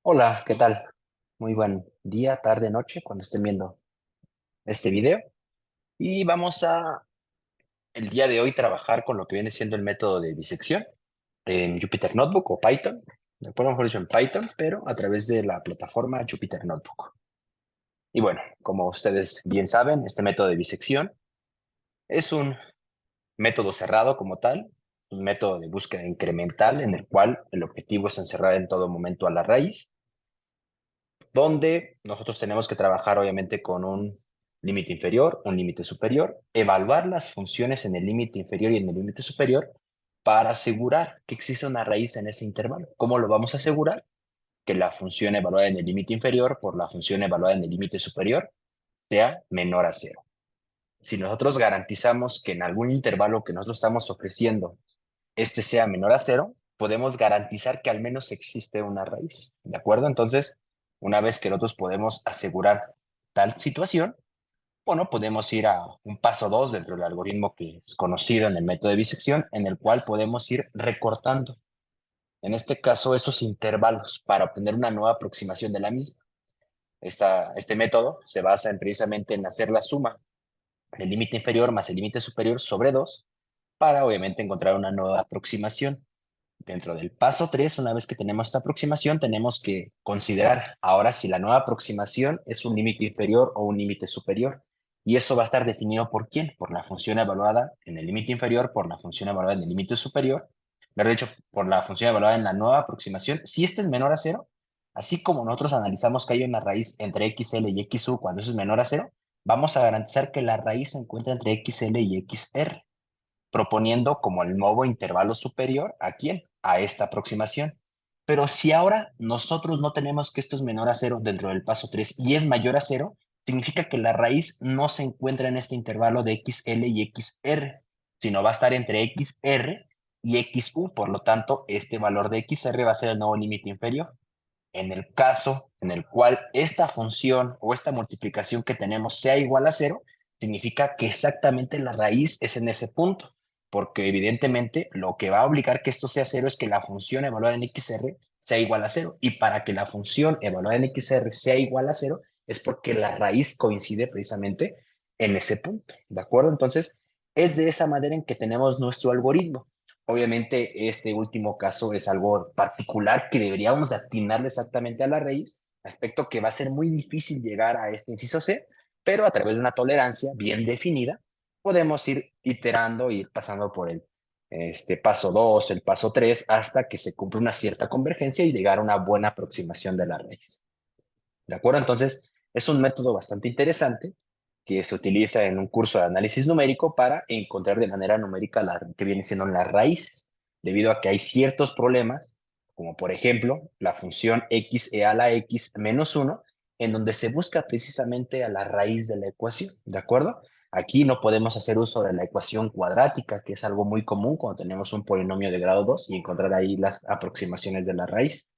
Hola, ¿qué tal? Muy buen día, tarde, noche, cuando estén viendo este video. Y vamos a, el día de hoy, trabajar con lo que viene siendo el método de disección en Jupyter Notebook o Python. De acuerdo, mejor dicho, en Python, pero a través de la plataforma Jupyter Notebook. Y bueno, como ustedes bien saben, este método de disección es un método cerrado como tal, un método de búsqueda incremental en el cual el objetivo es encerrar en todo momento a la raíz, donde nosotros tenemos que trabajar obviamente con un límite inferior, un límite superior, evaluar las funciones en el límite inferior y en el límite superior para asegurar que existe una raíz en ese intervalo. ¿Cómo lo vamos a asegurar? Que la función evaluada en el límite inferior por la función evaluada en el límite superior sea menor a cero. Si nosotros garantizamos que en algún intervalo que nosotros estamos ofreciendo este sea menor a cero, podemos garantizar que al menos existe una raíz, ¿de acuerdo? Entonces, una vez que nosotros podemos asegurar tal situación, bueno, podemos ir a un paso 2 dentro del algoritmo que es conocido en el método de bisección, en el cual podemos ir recortando, en este caso, esos intervalos para obtener una nueva aproximación de la misma. Este método se basa precisamente en hacer la suma del límite inferior más el límite superior sobre 2 para obviamente encontrar una nueva aproximación. Dentro del paso 3, una vez que tenemos esta aproximación, tenemos que considerar ahora si la nueva aproximación es un límite inferior o un límite superior. Y eso va a estar definido por quién, por la función evaluada en el límite inferior, por la función evaluada en el límite superior, mejor dicho, por la función evaluada en la nueva aproximación. Si este es menor a cero, así como nosotros analizamos que hay una raíz entre xl y xu cuando eso es menor a cero, vamos a garantizar que la raíz se encuentra entre xl y xr, proponiendo como el nuevo intervalo superior ¿a quién? A esta aproximación. Pero si ahora nosotros no tenemos que esto es menor a cero dentro del paso 3 y es mayor a cero, significa que la raíz no se encuentra en este intervalo de xl y xr, sino va a estar entre xr y xu. Por lo tanto, este valor de xr va a ser el nuevo límite inferior. En el caso en el cual esta función o esta multiplicación que tenemos sea igual a cero, significa que exactamente la raíz es en ese punto, porque evidentemente lo que va a obligar que esto sea cero es que la función evaluada en xr sea igual a cero. Y para que la función evaluada en xr sea igual a cero, es porque la raíz coincide precisamente en ese punto. ¿De acuerdo? Entonces, es de esa manera en que tenemos nuestro algoritmo. Obviamente, este último caso es algo particular que deberíamos atinarle exactamente a la raíz, aspecto que va a ser muy difícil llegar a este inciso C, pero a través de una tolerancia bien definida, podemos ir iterando, ir pasando por el paso 2, el paso 3, hasta que se cumpla una cierta convergencia y llegar a una buena aproximación de la raíz. ¿De acuerdo? Entonces, es un método bastante interesante que se utiliza en un curso de análisis numérico para encontrar de manera numérica la que viene siendo las raíces, debido a que hay ciertos problemas, como por ejemplo la función x e a la x menos 1, en donde se busca precisamente a la raíz de la ecuación, ¿de acuerdo? Aquí no podemos hacer uso de la ecuación cuadrática, que es algo muy común cuando tenemos un polinomio de grado 2 y encontrar ahí las aproximaciones de la raíz.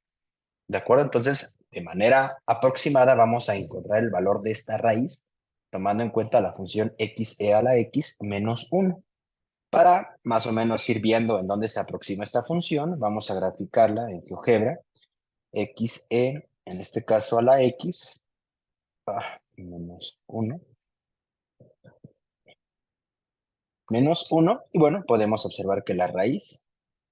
¿De acuerdo? Entonces, de manera aproximada vamos a encontrar el valor de esta raíz tomando en cuenta la función x e a la x menos 1. Para más o menos ir viendo en dónde se aproxima esta función, vamos a graficarla en GeoGebra. X e, en este caso a la x, menos 1, menos 1. Y bueno, podemos observar que la raíz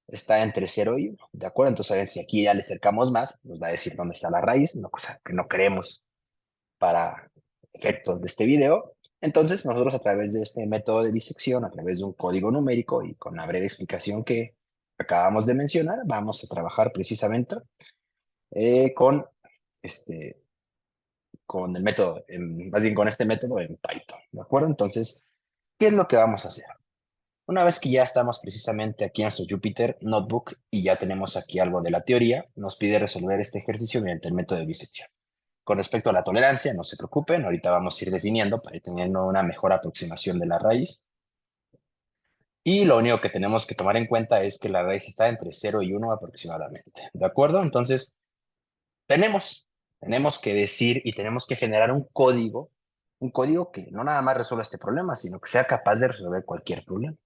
está entre 0 y 1. ¿De acuerdo? Entonces, a ver si aquí ya le acercamos más, nos va a decir dónde está la raíz, una cosa que no queremos para efectos de este video. Entonces, nosotros a través de este método de disección, a través de un código numérico y con la breve explicación que acabamos de mencionar, vamos a trabajar precisamente con, este, con el método, más bien con este método en Python, ¿de acuerdo? Entonces, ¿qué es lo que vamos a hacer? Una vez que ya estamos precisamente aquí en nuestro Jupyter Notebook y ya tenemos aquí algo de la teoría, nos pide resolver este ejercicio mediante el método de disección. Con respecto a la tolerancia, no se preocupen, ahorita vamos a ir definiendo para ir teniendo una mejor aproximación de la raíz. Y lo único que tenemos que tomar en cuenta es que la raíz está entre 0 y 1 aproximadamente. ¿De acuerdo? Entonces, tenemos, tenemos que decir y tenemos que generar un código que no nada más resuelva este problema, sino que sea capaz de resolver cualquier problema.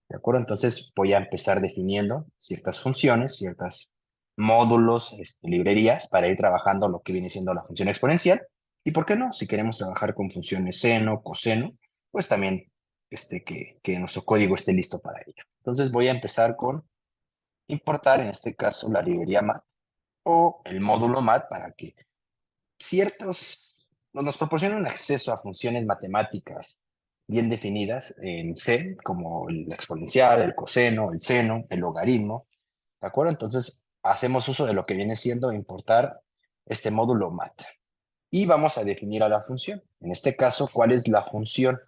¿De acuerdo? Entonces voy a empezar definiendo ciertas funciones, ciertas módulos, librerías para ir trabajando lo que viene siendo la función exponencial. Y por qué no, si queremos trabajar con funciones seno, coseno, pues también que nuestro código esté listo para ello. Entonces voy a empezar con importar, en este caso, la librería mat o el módulo mat para que nos proporcionen acceso a funciones matemáticas bien definidas en C, como la exponencial, el coseno, el seno, el logaritmo, ¿de acuerdo? Entonces, hacemos uso de lo que viene siendo importar este módulo mat. Y vamos a definir a la función. En este caso, ¿cuál es la función?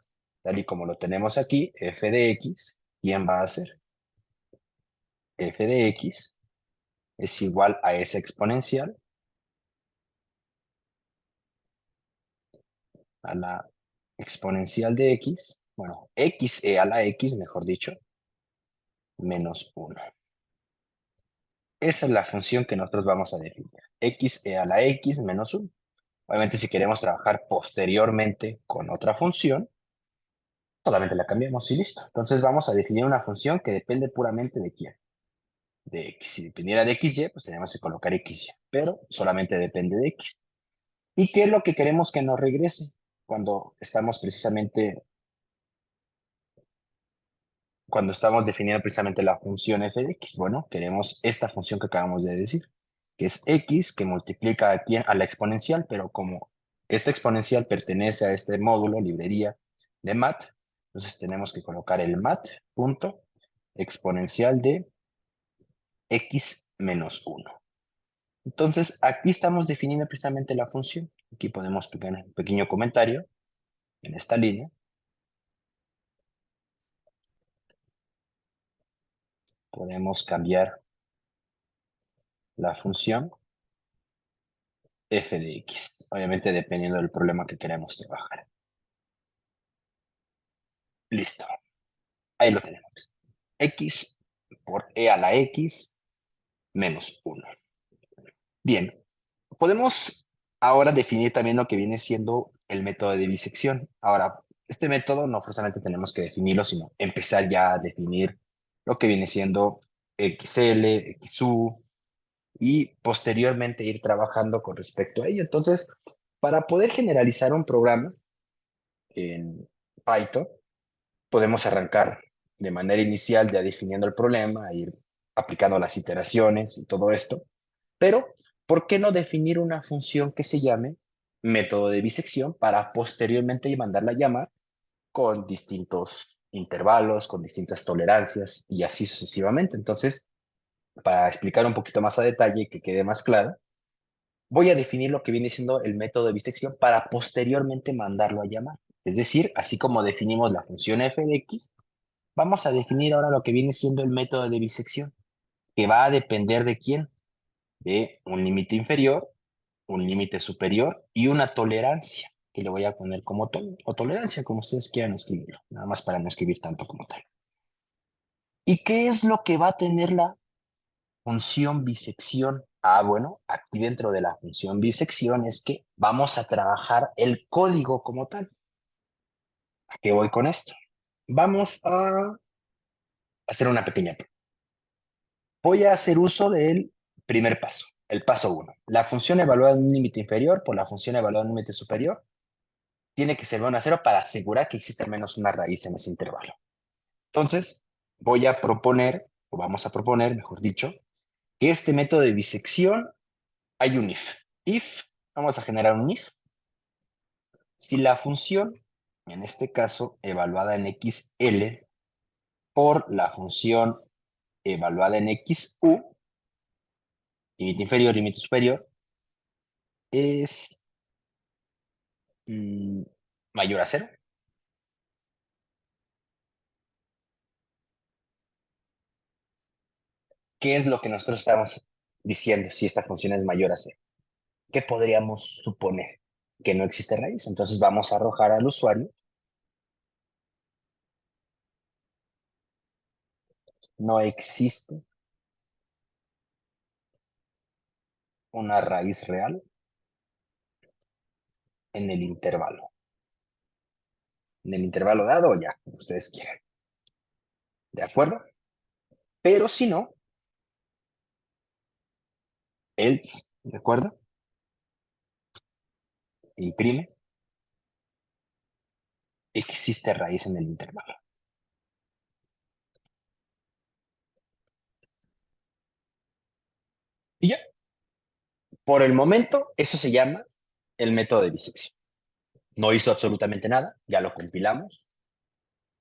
Tal y como lo tenemos aquí, f de x, ¿quién va a ser? F de x es igual a esa exponencial, a la exponencial de x, bueno, x a la x, mejor dicho, menos 1. Esa es la función que nosotros vamos a definir. A la x menos 1. Obviamente, si queremos trabajar posteriormente con otra función, solamente la cambiamos y listo. Entonces vamos a definir una función que depende puramente de quién. De x. Si dependiera de xy, pues tenemos que colocar xy, pero solamente depende de x. ¿Y qué es lo que queremos que nos regrese cuando estamos definiendo precisamente la función f de x? Bueno, queremos esta función que acabamos de decir, que es x que multiplica aquí a la exponencial, pero como esta exponencial pertenece a este módulo, librería de mat, entonces tenemos que colocar el mat punto exponencial de x menos 1. Entonces, aquí estamos definiendo precisamente la función. Aquí podemos pegar un pequeño comentario en esta línea. Podemos cambiar la función f de x, obviamente dependiendo del problema que queremos trabajar. Listo, ahí lo tenemos. X por a la x menos 1. Bien, podemos ahora definir también lo que viene siendo el método de bisección. Ahora, este método no forzosamente tenemos que definirlo, sino empezar ya a definir lo que viene siendo XL, XU, y posteriormente ir trabajando con respecto a ello. Entonces, para poder generalizar un programa en Python, podemos arrancar de manera inicial ya definiendo el problema, ir aplicando las iteraciones y todo esto, pero ¿por qué no definir una función que se llame método de bisección para posteriormente mandarla a llamar con distintos intervalos, con distintas tolerancias y así sucesivamente? Entonces, para explicar un poquito más a detalle y que quede más claro, voy a definir lo que viene siendo el método de bisección para posteriormente mandarlo a llamar. Es decir, así como definimos la función f de x, vamos a definir ahora lo que viene siendo el método de bisección, que va a depender de quién, de un límite inferior, un límite superior y una tolerancia, que le voy a poner como o tolerancia, como ustedes quieran escribirlo, nada más para no escribir tanto como tal. ¿Y qué es lo que va a tener la función bisección? Ah, bueno, aquí dentro de la función bisección es que vamos a trabajar el código como tal. ¿A qué voy con esto? Vamos a hacer una pequeña prueba. Voy a hacer uso del primer paso, el paso uno. La función evaluada en un límite inferior por la función evaluada en un límite superior tiene que ser igual a cero para asegurar que existe al menos una raíz en ese intervalo. Entonces, voy a proponer, o vamos a proponer, mejor dicho, que este método de bisección hay un if. If, vamos a generar un if. Si la función, en este caso, evaluada en xl por la función evaluada en xu, límite inferior, límite superior, es mm, mayor a cero, ¿qué es lo que nosotros estamos diciendo si esta función es mayor a cero? ¿Qué podríamos suponer? Que no existe raíz. Entonces vamos a arrojar al usuario, no existe una raíz real en el intervalo. En el intervalo dado, ya, como ustedes quieran. ¿De acuerdo? Pero si no, else, ¿de acuerdo? Imprime, existe raíz en el intervalo. Y ya, por el momento, eso se llama el método de bisección. No hizo absolutamente nada, ya lo compilamos.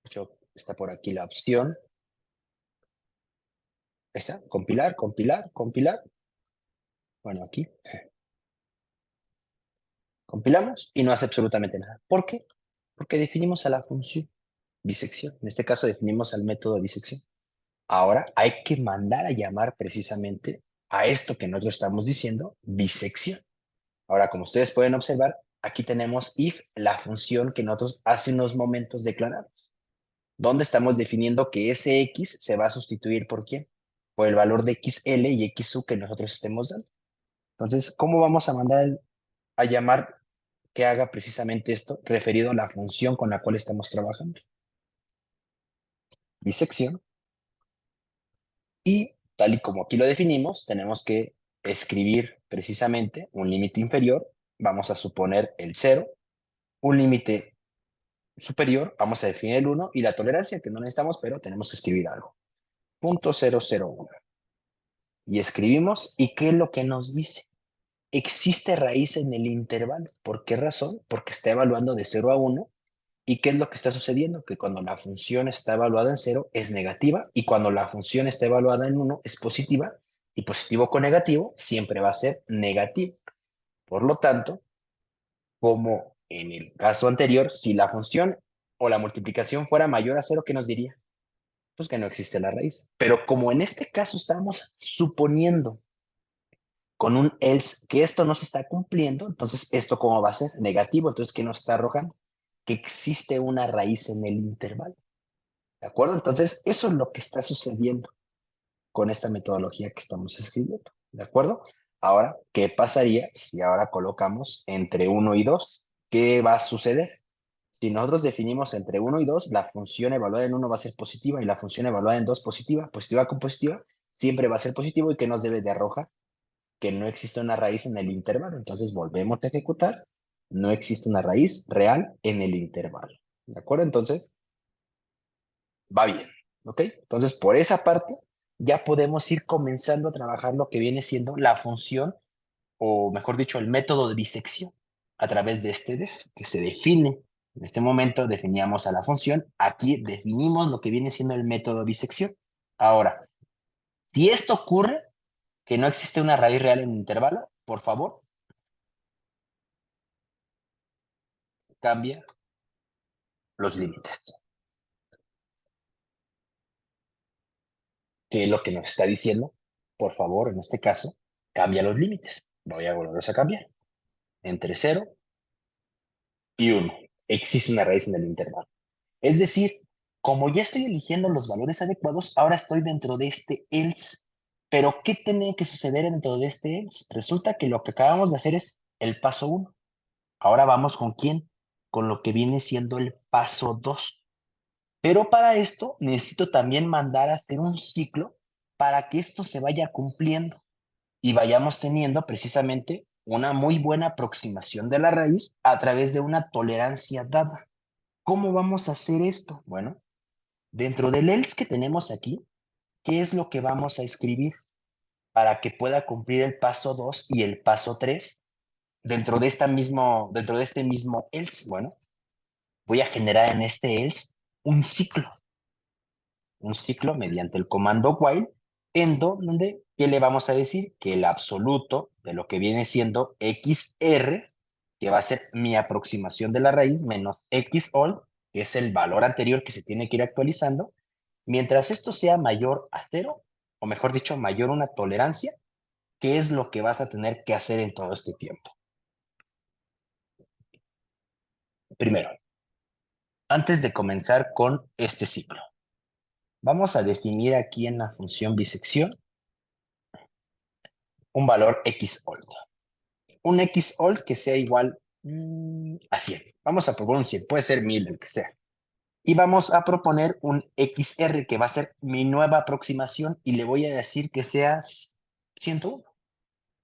De hecho, está por aquí la opción. Esta, compilar, compilar, compilar. Bueno, aquí compilamos y no hace absolutamente nada. ¿Por qué? Porque definimos a la función bisección. En este caso definimos al método de bisección. Ahora hay que mandar a llamar precisamente a esto que nosotros estamos diciendo bisección. Ahora, como ustedes pueden observar, aquí tenemos if, la función que nosotros hace unos momentos declaramos, donde estamos definiendo que ese x se va a sustituir por quién, por el valor de xl y xu que nosotros estemos dando. Entonces, ¿cómo vamos a mandar a llamar que haga precisamente esto referido a la función con la cual estamos trabajando? Bisección. Y tal y como aquí lo definimos, tenemos que escribir precisamente un límite inferior. Vamos a suponer el 0, un límite superior, vamos a definir el 1 y la tolerancia, que no necesitamos, pero tenemos que escribir algo. 0.001. Y escribimos, ¿y qué es lo que nos dice? Existe raíz en el intervalo. ¿Por qué razón? Porque está evaluando de 0 a 1. ¿Y qué es lo que está sucediendo? Que cuando la función está evaluada en 0 es negativa y cuando la función está evaluada en 1 es positiva y positivo con negativo siempre va a ser negativo. Por lo tanto, como en el caso anterior, si la función o la multiplicación fuera mayor a 0, ¿qué nos diría? Pues que no existe la raíz. Pero como en este caso estamos suponiendo con un else que esto no se está cumpliendo, entonces esto cómo va a ser negativo, entonces ¿qué nos está arrojando? Que existe una raíz en el intervalo. ¿De acuerdo? Entonces, eso es lo que está sucediendo con esta metodología que estamos escribiendo. ¿De acuerdo? Ahora, ¿qué pasaría si ahora colocamos entre 1 y 2? ¿Qué va a suceder? Si nosotros definimos entre 1 y 2, la función evaluada en 1 va a ser positiva y la función evaluada en 2 positiva. Positiva con positiva siempre va a ser positivo y que nos debe de arrojar que no existe una raíz en el intervalo. Entonces volvemos a ejecutar. No existe una raíz real en el intervalo. ¿De acuerdo? Entonces, va bien, ¿ok? Entonces, por esa parte, ya podemos ir comenzando a trabajar lo que viene siendo la función, o mejor dicho, el método de disección a través de este def, que se define. En este momento definíamos a la función, aquí definimos lo que viene siendo el método de disección. Ahora, si esto ocurre, que no existe una raíz real en el intervalo, por favor, cambia los límites. ¿Qué es lo que nos está diciendo? Por favor, en este caso, cambia los límites. Voy a volverlos a cambiar. Entre 0 y 1. Existe una raíz en el intervalo. Es decir, como ya estoy eligiendo los valores adecuados, ahora estoy dentro de este else. Pero, ¿qué tiene que suceder dentro de este else? Resulta que lo que acabamos de hacer es el paso 1. Ahora vamos con quién? Con lo que viene siendo el paso 2. Pero para esto necesito también mandar a hacer un ciclo para que esto se vaya cumpliendo y vayamos teniendo precisamente una muy buena aproximación de la raíz a través de una tolerancia dada. ¿Cómo vamos a hacer esto? Bueno, dentro del else que tenemos aquí, ¿qué es lo que vamos a escribir para que pueda cumplir el paso 2 y el paso 3 dentro de este mismo else? Bueno, voy a generar en este else un ciclo mediante el comando while, en donde, ¿qué le vamos a decir? Que el absoluto de lo que viene siendo xr, que va a ser mi aproximación de la raíz, menos xall, que es el valor anterior que se tiene que ir actualizando, mientras esto sea mayor a 0, o mejor dicho, mayor a una tolerancia, ¿qué es lo que vas a tener que hacer en todo este tiempo? Primero, antes de comenzar con este ciclo, vamos a definir aquí en la función bisección un valor xold. Un xold que sea igual a 100. Vamos a proponer un 100, puede ser 1000, el que sea. Y vamos a proponer un xr que va a ser mi nueva aproximación y le voy a decir que sea 101.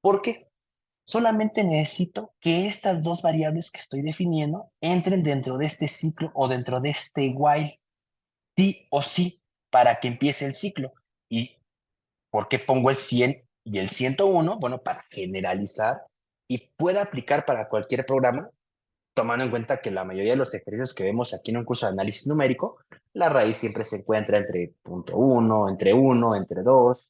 ¿Por qué? Solamente necesito que estas dos variables que estoy definiendo entren dentro de este ciclo o dentro de este while, sí o sí, para que empiece el ciclo. ¿Y por qué pongo el 100 y el 101? Bueno, para generalizar y pueda aplicar para cualquier programa, tomando en cuenta que la mayoría de los ejercicios que vemos aquí en un curso de análisis numérico, la raíz siempre se encuentra entre punto uno, entre 2,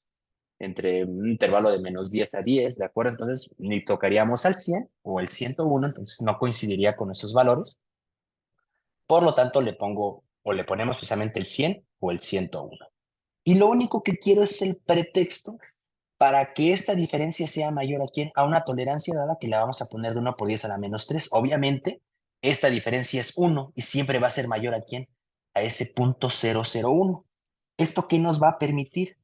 entre un intervalo de -10 a 10, ¿de acuerdo? Entonces, ni tocaríamos al 100 o el 101, entonces no coincidiría con esos valores. Por lo tanto, le pongo o le ponemos precisamente el 100 o el 101. Y lo único que quiero es el pretexto para que esta diferencia sea mayor a quién, a una tolerancia dada que la vamos a poner de 1 por 10 a la -3. Obviamente, esta diferencia es 1 y siempre va a ser mayor a quién, a ese punto 001. ¿Esto qué nos va a permitir?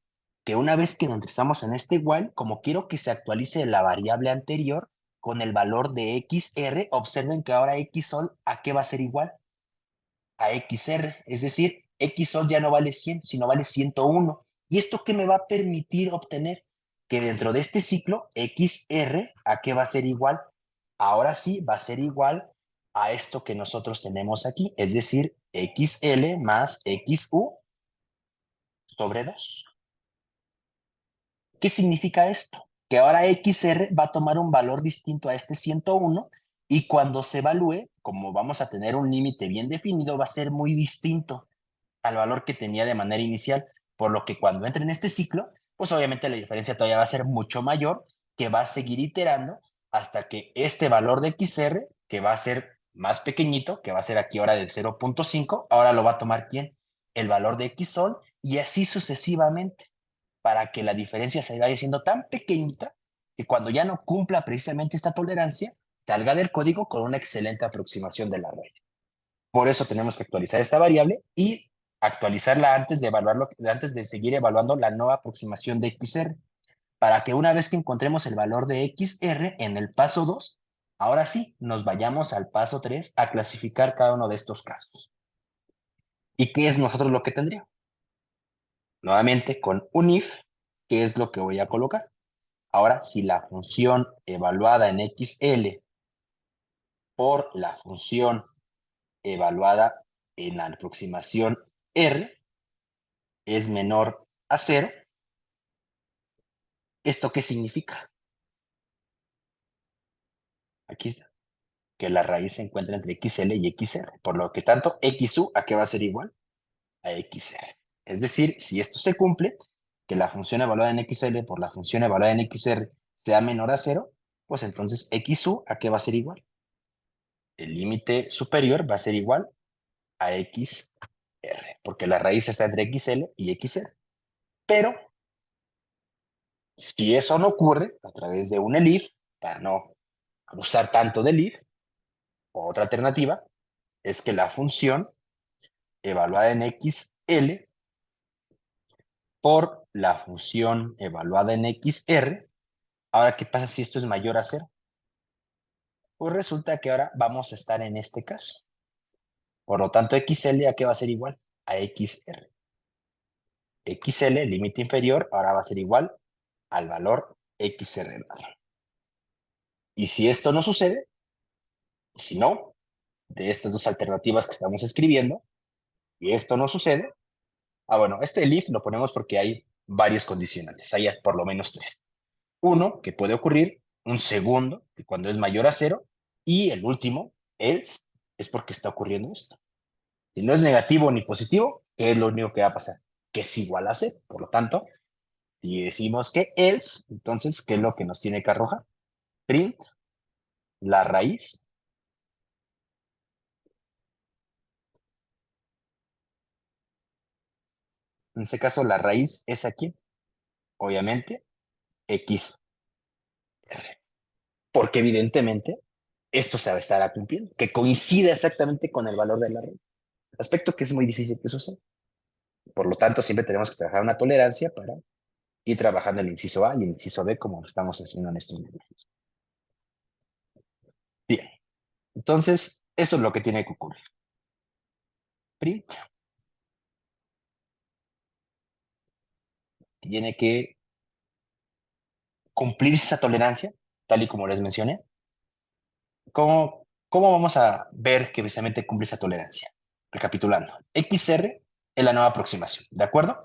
Que una vez que nos estamos en este igual, como quiero que se actualice la variable anterior con el valor de xr, observen que ahora xsol, ¿a qué va a ser igual? A xr, es decir, xsol ya no vale 100, sino vale 101. ¿Y esto qué me va a permitir obtener? Que dentro de este ciclo, xr, ¿a qué va a ser igual? Ahora sí, va a ser igual a esto que nosotros tenemos aquí, es decir, xl más xu sobre 2. ¿Qué significa esto? Que ahora XR va a tomar un valor distinto a este 101 y cuando se evalúe, como vamos a tener un límite bien definido, va a ser muy distinto al valor que tenía de manera inicial, por lo que cuando entre en este ciclo, pues obviamente la diferencia todavía va a ser mucho mayor, que va a seguir iterando hasta que este valor de XR, que va a ser más pequeñito, que va a ser aquí ahora del 0.5, ahora lo va a tomar ¿quién? El valor de X sol y así sucesivamente para que la diferencia se vaya siendo tan pequeñita que cuando ya no cumpla precisamente esta tolerancia, salga del código con una excelente aproximación de la raíz. Por eso tenemos que actualizar esta variable y actualizarla antes de evaluarlo, antes de seguir evaluando la nueva aproximación de XR, para que una vez que encontremos el valor de XR en el paso 2, ahora sí nos vayamos al paso 3 a clasificar cada uno de estos casos. ¿Y qué es nosotros lo que tendríamos? Nuevamente con un if, ¿qué es lo que voy a colocar? Ahora, si la función evaluada en XL por la función evaluada en la aproximación R es menor a 0, ¿esto qué significa? Aquí está, que la raíz se encuentra entre XL y XR, por lo que tanto XU, ¿a qué va a ser igual? A XR. Es decir, si esto se cumple, que la función evaluada en XL por la función evaluada en XR sea menor a 0, pues entonces XU, ¿a qué va a ser igual? El límite superior va a ser igual a XR, porque la raíz está entre XL y XR. Pero si eso no ocurre a través de un elif, para no abusar tanto del if, otra alternativa es que la función evaluada en XL por la función evaluada en XR, ahora, ¿qué pasa si esto es mayor a 0? Pues resulta que ahora vamos a estar en este caso. Por lo tanto, XL, ¿a qué va a ser igual? A XR. XL, límite inferior, ahora va a ser igual al valor XR. Y si esto no sucede, si no, de estas dos alternativas que estamos escribiendo, y esto no sucede, bueno, este if lo ponemos porque hay varios condicionantes, hay por lo menos tres. Uno, que puede ocurrir, un segundo, que cuando es mayor a 0, y el último, else, es porque está ocurriendo esto. Si no es negativo ni positivo, ¿qué es lo único que va a pasar? Que es igual a 0. Por lo tanto, si decimos que else, entonces, ¿qué es lo que nos tiene que arrojar? Print la raíz. En este caso, la raíz es aquí, obviamente, XR. Porque evidentemente esto se va a estar cumpliendo, que coincida exactamente con el valor de la raíz. Aspecto que es muy difícil que suceda. Por lo tanto, siempre tenemos que trabajar una tolerancia para ir trabajando el inciso A y el inciso B como lo estamos haciendo en estos momentos. Bien, entonces, eso es lo que tiene que ocurrir. Print tiene que cumplir esa tolerancia, tal y como les mencioné. ¿Cómo vamos a ver que precisamente cumple esa tolerancia? Recapitulando, XR es la nueva aproximación, ¿de acuerdo?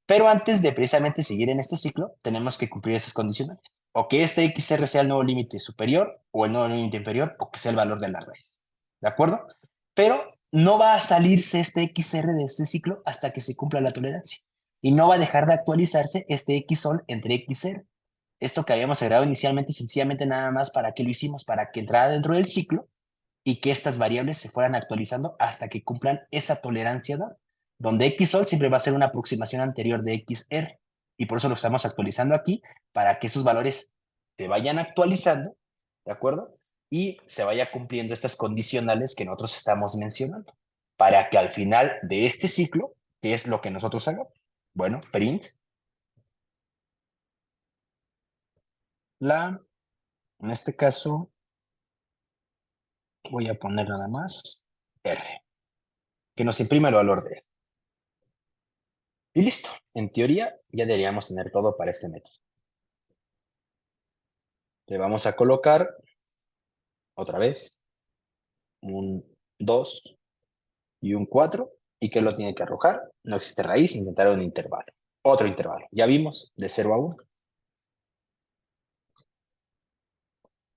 Pero antes de precisamente seguir en este ciclo, tenemos que cumplir esas condiciones. O que este XR sea el nuevo límite superior o el nuevo límite inferior, o que sea el valor de la raíz, ¿de acuerdo? Pero no va a salirse este XR de este ciclo hasta que se cumpla la tolerancia. Y no va a dejar de actualizarse este XSOL entre XR. Esto que habíamos agregado inicialmente, sencillamente nada más para que lo hicimos, para que entrara dentro del ciclo y que estas variables se fueran actualizando hasta que cumplan esa tolerancia dada, donde XSOL siempre va a ser una aproximación anterior de XR, y por eso lo estamos actualizando aquí, para que esos valores se vayan actualizando, ¿de acuerdo? Y se vaya cumpliendo estas condicionales que nosotros estamos mencionando, para que al final de este ciclo, ¿qué es lo que nosotros hagamos? Bueno, print en este caso, voy a poner nada más R, que nos imprima el valor de R. Y listo. En teoría, ya deberíamos tener todo para este método. Le vamos a colocar otra vez un 2 y un 4. ¿Y qué lo tiene que arrojar? No existe raíz, intentar un intervalo. Otro intervalo. Ya vimos, de 0 a 1.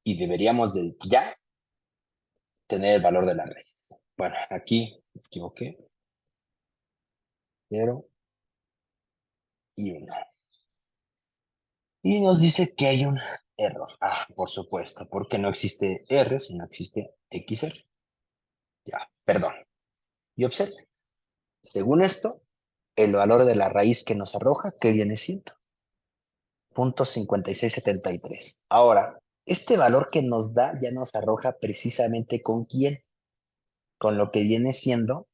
Y deberíamos de ya tener el valor de la raíz. Bueno, aquí me equivoqué. 0 y 1. Y nos dice que hay un error. Ah, por supuesto, porque no existe R, sino existe XR. Ya, perdón. Y observe, según esto, el valor de la raíz que nos arroja, ¿qué viene siendo? 0.5673. Ahora, este valor que nos da ya nos arroja precisamente con quién, con lo que viene siendo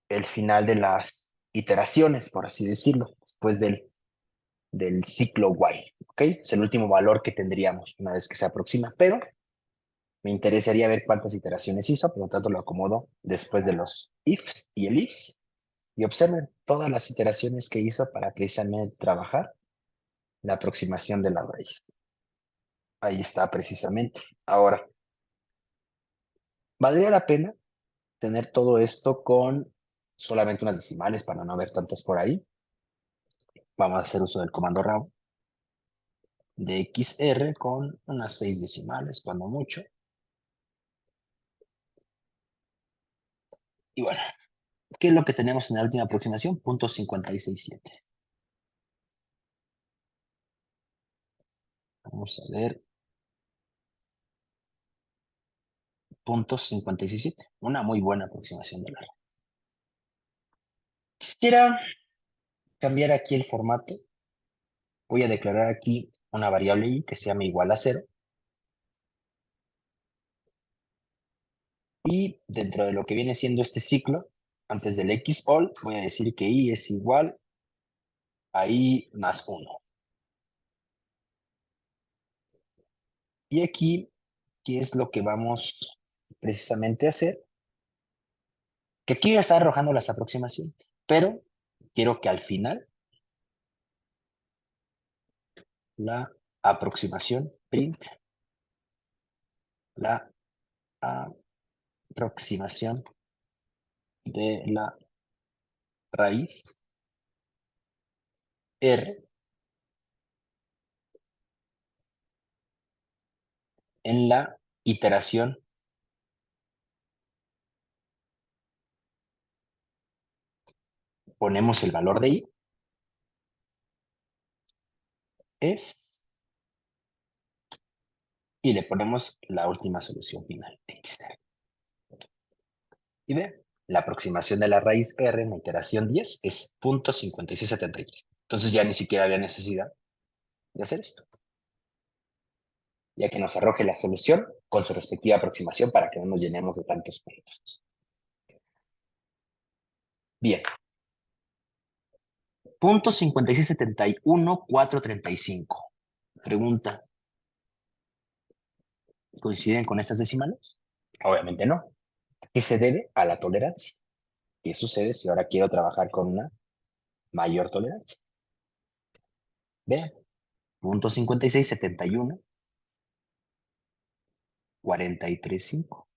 el final de las iteraciones, por así decirlo, después del ciclo while, ¿ok? Es el último valor que tendríamos una vez que se aproxima, pero me interesaría ver cuántas iteraciones hizo, por lo tanto lo acomodo después de los ifs y el ifs, y observen todas las iteraciones que hizo para precisamente trabajar la aproximación de la raíz. Ahí está precisamente. Ahora, ¿valdría la pena tener todo esto con solamente unas decimales para no ver tantas por ahí? Vamos a hacer uso del comando raw de XR con unas 6 decimales, cuando mucho. Y bueno, ¿qué es lo que tenemos en la última aproximación? 0.567. Vamos a ver. 0.567. Una muy buena aproximación de la red. Quisiera cambiar aquí el formato. Voy a declarar aquí una variable i que se llama igual a 0. Y dentro de lo que viene siendo este ciclo, antes del XOL, voy a decir que i es igual a i más 1. Y aquí, ¿qué es lo que vamos precisamente a hacer? Que aquí voy a estar arrojando las aproximaciones, pero quiero que al final la aproximación print, la aproximación de la raíz R en la iteración ponemos el valor de i es y le ponemos la última solución final, x. Y ve, la aproximación de la raíz R en la iteración 10 es 0.5673. Entonces ya ni siquiera había necesidad de hacer esto, ya que nos arroje la solución con su respectiva aproximación para que no nos llenemos de tantos puntos. Bien. 0.5671435. Pregunta, ¿coinciden con estas decimales? Obviamente no. ¿Qué se debe? A la tolerancia. ¿Qué sucede si ahora quiero trabajar con una mayor tolerancia? Vean, Punto 5671, 43.5,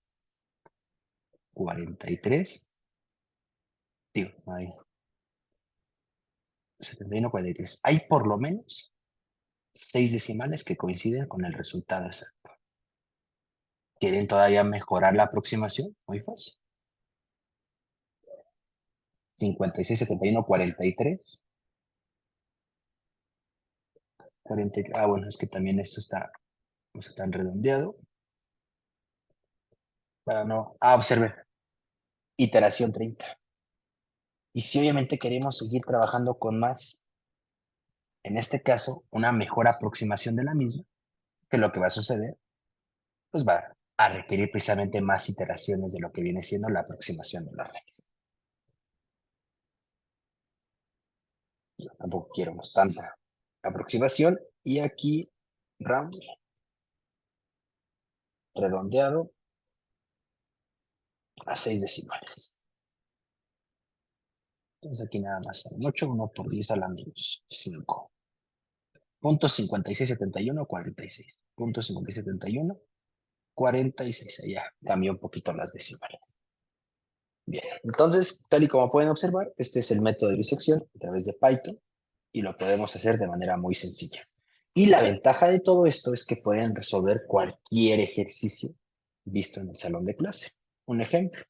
43, digo, ahí, 71, 43. Hay por lo menos 6 decimales que coinciden con el resultado exacto. ¿Quieren todavía mejorar la aproximación? Muy fácil. 56, 71, 43. 43. Ah, bueno, es que también esto está, no está tan redondeado. Para no. Ah, observe. Iteración 30. Y si obviamente queremos seguir trabajando con más, en este caso, una mejor aproximación de la misma, que lo que va a suceder, pues va a requerir precisamente más iteraciones de lo que viene siendo la aproximación de la raíz. Yo tampoco quiero más tanta aproximación. Y aquí, round, redondeado a 6 decimales. Entonces aquí nada más sale 8, 1 por 10 a la menos 5. Punto 5671, 46. Punto 5671, 46. Allá cambió un poquito las decimales. Bien, entonces, tal y como pueden observar, este es el método de bisección a través de Python y lo podemos hacer de manera muy sencilla. Y la ventaja de todo esto es que pueden resolver cualquier ejercicio visto en el salón de clase. Un ejemplo,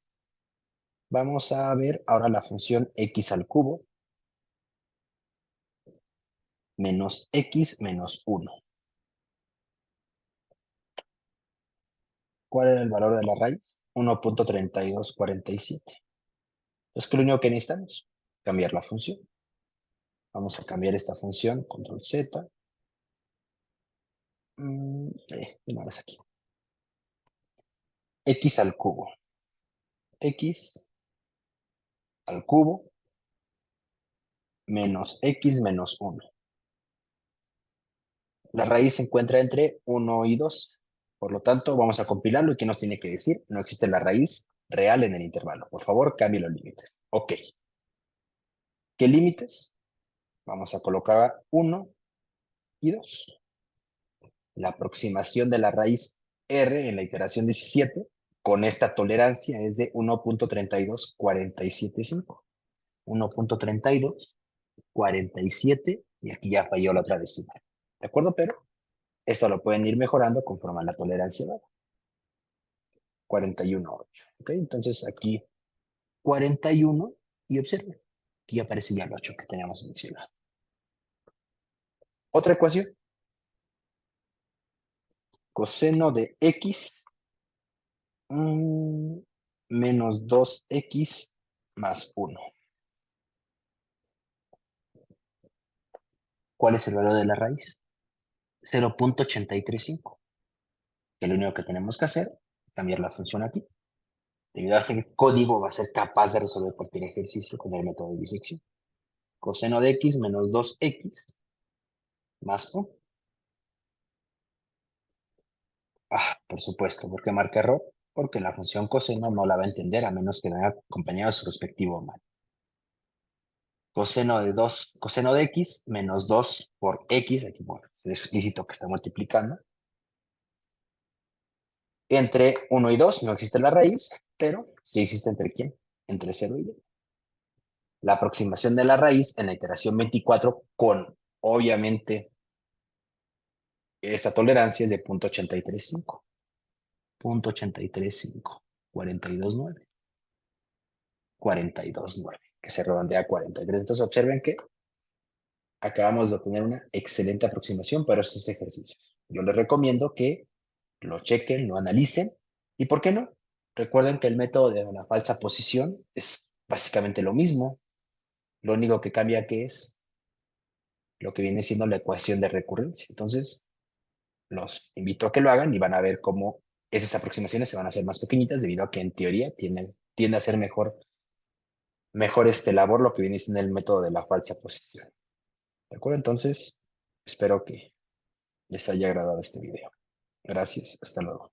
vamos a ver ahora la función x al cubo menos x menos 1. ¿Cuál era el valor de la raíz? 1.3247. Entonces, ¿qué es lo único que necesitamos? Cambiar la función. Vamos a cambiar esta función, control Z. Aquí. X al cubo. X al cubo menos x menos 1. La raíz se encuentra entre 1 y 2. Por lo tanto, vamos a compilarlo. ¿Y qué nos tiene que decir? No existe la raíz real en el intervalo. Por favor, cambie los límites. Ok. ¿Qué límites? Vamos a colocar 1 y 2. La aproximación de la raíz R en la iteración 17 con esta tolerancia es de 1.32475. 1.3247 y aquí ya falló la otra decimal. ¿De acuerdo? Pero esto lo pueden ir mejorando conforme a la tolerancia va. 41.8. ¿Ok? Entonces aquí 41 y observen, aquí aparece ya el 8 que teníamos mencionado. Otra ecuación. Coseno de x menos 2x más 1. ¿Cuál es el valor de la raíz? 0.835. Que lo único que tenemos que hacer es cambiar la función aquí. Debido a ese código va a ser capaz de resolver cualquier ejercicio con el método de bisección. Coseno de x menos 2x más 1. Por supuesto, ¿por qué marca error? Porque la función coseno no la va a entender a menos que venga acompañado de su respectivo mal. Coseno de x menos 2 por x, aquí bueno, es explícito que está multiplicando. Entre 1 y 2 no existe la raíz, pero sí existe entre quién, entre 0 y 2. La aproximación de la raíz en la iteración 24 con, obviamente, esta tolerancia es de 0.835. 0.835, 42.9. 42.9, que se redondea a 43. Entonces observen que acabamos de obtener una excelente aproximación para estos ejercicios. Yo les recomiendo que lo chequen, lo analicen y, ¿por qué no? Recuerden que el método de la falsa posición es básicamente lo mismo. Lo único que cambia que es lo que viene siendo la ecuación de recurrencia. Entonces, los invito a que lo hagan y van a ver cómo esas aproximaciones se van a hacer más pequeñitas debido a que en teoría tiende a ser mejor este labor lo que viene siendo el método de la falsa posición. ¿De acuerdo? Entonces, espero que les haya agradado este video. Gracias. Hasta luego.